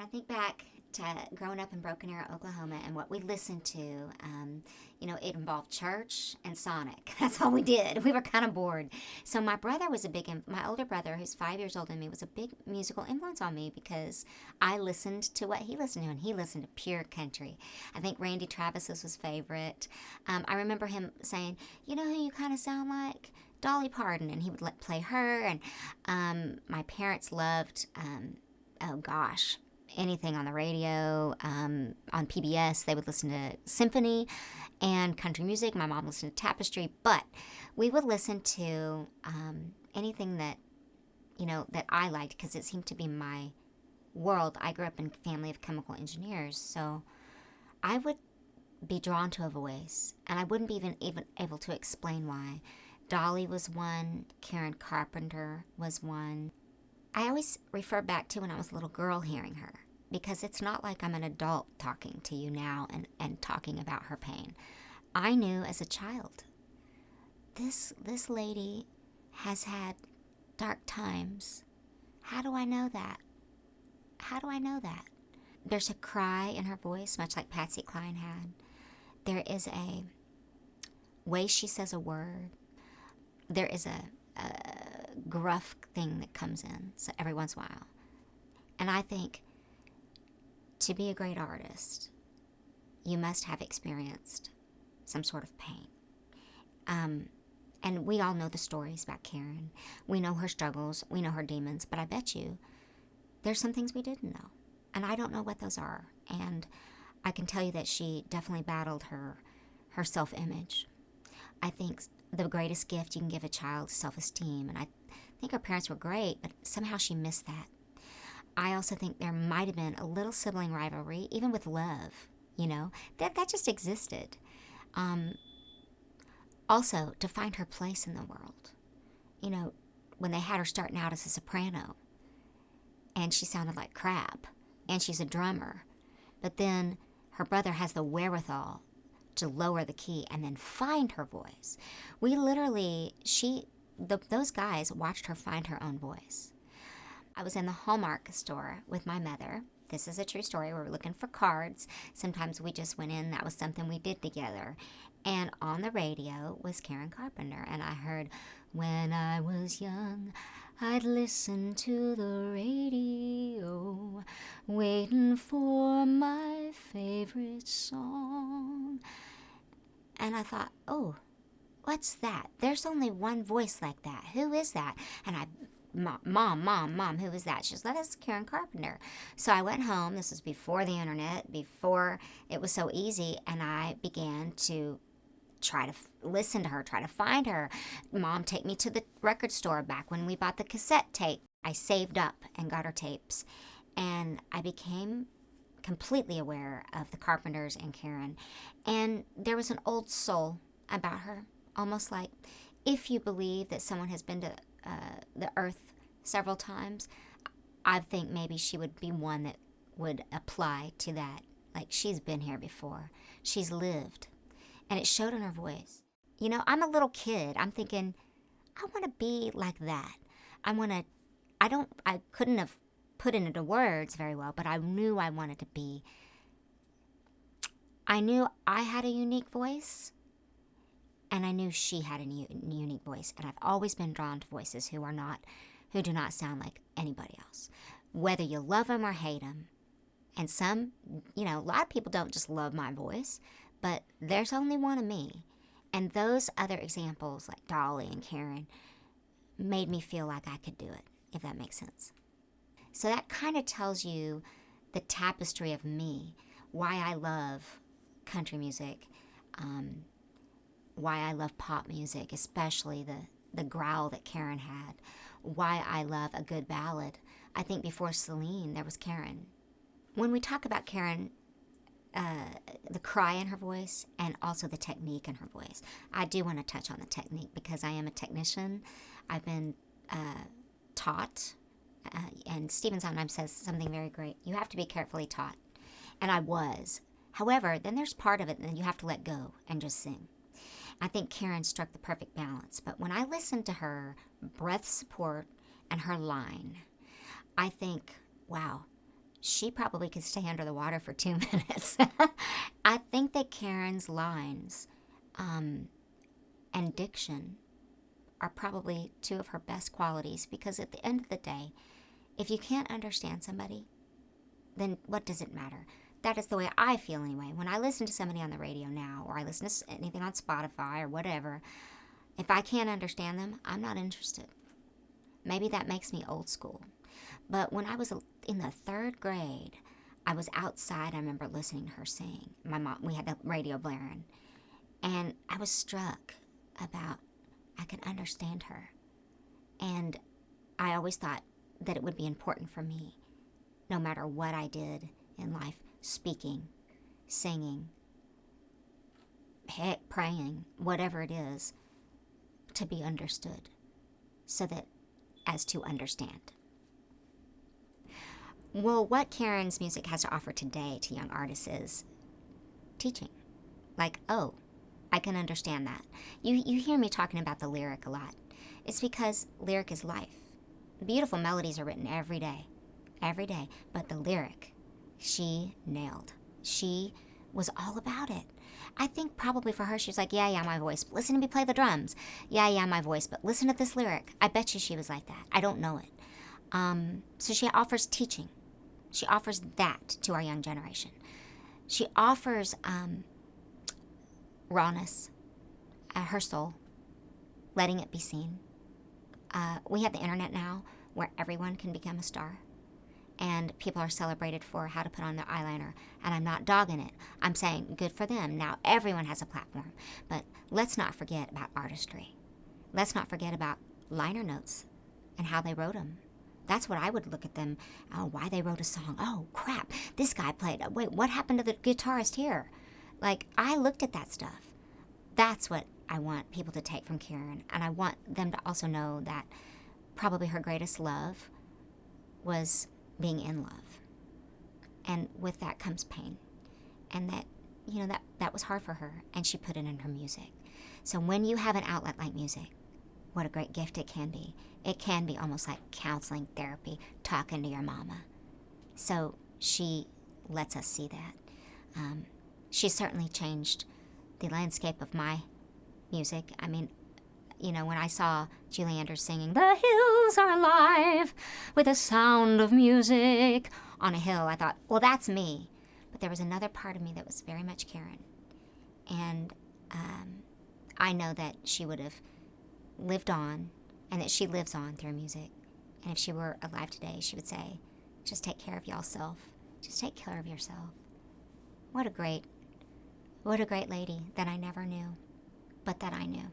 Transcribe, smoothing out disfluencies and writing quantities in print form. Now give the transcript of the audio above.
When I think back to growing up in Broken Arrow, Oklahoma, and what we listened to, it involved church and Sonic. That's all we did. We were kind of bored. So my brother was my older brother, who's 5 years older than me, was a big musical influence on me because I listened to what he listened to, and he listened to pure country. I think Randy Travis was his favorite. I remember him saying, you know who you kind of sound like? Dolly Parton, and he would play her. And my parents loved, anything on the radio, on PBS. They would listen to symphony and country music. My mom listened to Tapestry, but we would listen to anything that I liked because it seemed to be my world. I grew up in a family of chemical engineers, so I would be drawn to a voice, and I wouldn't be even able to explain why. Dolly was one. Karen Carpenter was one. I always refer back to when I was a little girl hearing her, because it's not like I'm an adult talking to you now and talking about her pain. I knew as a child, this lady has had dark times. How do I know that? How do I know that? There's a cry in her voice, much like Patsy Cline had. There is a way she says a word. There is a gruff thing that comes in so every once in a while. And I think to be a great artist, you must have experienced some sort of pain. And we all know the stories about Karen. We know her struggles. We know her demons. But I bet you there's some things we didn't know. And I don't know what those are. And I can tell you that she definitely battled her self-image. I think the greatest gift you can give a child is self-esteem. And I think her parents were great, but somehow she missed that. I also think there might have been a little sibling rivalry, even with love, that just existed. Also, to find her place in the world. When they had her starting out as a soprano, and she sounded like crap, and she's a drummer, but then her brother has the wherewithal to lower the key and then find her voice. We literally, those guys watched her find her own voice. I was in the Hallmark store with my mother. This is a true story. We were looking for cards. Sometimes we just went in. That was something we did together. And on the radio was Karen Carpenter. And I heard, when I was young, I'd listen to the radio, waiting for my favorite song. And I thought, oh, what's that? There's only one voice like that. Who is that? And Mom, who is that? She said, that's Karen Carpenter. So I went home. This was before the internet, before it was so easy, and I began to try to listen to her, try to find her. Mom, take me to the record store back when we bought the cassette tape. I saved up and got her tapes, and I became completely aware of the Carpenters and Karen. And there was an old soul about her, almost like if you believe that someone has been to the earth several times, I think maybe she would be one that would apply to that. Like, she's been here before. She's lived. And it showed in her voice. I'm a little kid. I'm thinking, I want to be like that. I couldn't have put it into words very well, but I knew I wanted to be. I knew I had a unique voice, and I knew she had a unique voice. And I've always been drawn to voices who do not sound like anybody else, whether you love them or hate them. And some, a lot of people don't just love my voice, but there's only one of me. And those other examples, like Dolly and Karen, made me feel like I could do it, if that makes sense. So that kind of tells you the tapestry of me, why I love country music, why I love pop music, especially the growl that Karen had, why I love a good ballad. I think before Celine, there was Karen. When we talk about Karen, the cry in her voice and also the technique in her voice, I do want to touch on the technique because I am a technician. I've been taught, and Stephen sometimes says something very great. You have to be carefully taught, and I was. However, then there's part of it that you have to let go and just sing. I think Karen struck the perfect balance. But when I listened to her breath support and her line, I think, wow, she probably could stay under the water for 2 minutes. I think that Karen's lines and diction are probably two of her best qualities, because at the end of the day, if you can't understand somebody, then what does it matter? That is the way I feel anyway. When I listen to somebody on the radio now, or I listen to anything on Spotify or whatever, if I can't understand them, I'm not interested. Maybe that makes me old school. But when I was in the 3rd grade, I was outside. I remember listening to her sing. My mom, we had the radio blaring. And I was struck about, I could understand her. And I always thought that it would be important for me, no matter what I did in life, speaking, singing, heck, praying, whatever it is, to be understood, so that as to understand. Well, what Karen's music has to offer today to young artists is teaching. Like, oh, I can understand that. You hear me talking about the lyric a lot. It's because lyric is life. Beautiful melodies are written every day, but the lyric, she nailed. She was all about it. I think probably for her, she was like, yeah, my voice. Listen to me play the drums. Yeah, my voice, but listen to this lyric. I bet you she was like that. I don't know it. So she offers teaching. She offers that to our young generation. She offers rawness, her soul, letting it be seen. We have the internet now where everyone can become a star. And people are celebrated for how to put on their eyeliner. And I'm not dogging it. I'm saying good for them. Now everyone has a platform. But let's not forget about artistry. Let's not forget about liner notes and how they wrote them. That's what I would look at them. Oh, why they wrote a song. Oh, crap. This guy played. Wait, what happened to the guitarist here? Like, I looked at that stuff. That's what I want people to take from Karen. And I want them to also know that probably her greatest love was being in love. And with that comes pain. And that, that was hard for her. And she put it in her music. So when you have an outlet like music, what a great gift it can be. It can be almost like counseling, therapy, talking to your mama. So she lets us see that. She certainly changed the landscape of my music. I mean, when I saw Julie Andrews singing, "The hills are alive with the sound of music" on a hill, I thought, well, that's me. But there was another part of me that was very much Karen. And I know that she would have lived on, and that she lives on through music. And if she were alive today, she would say, just take care of yourself. Just take care of yourself. What a great lady that I never knew, but that I knew.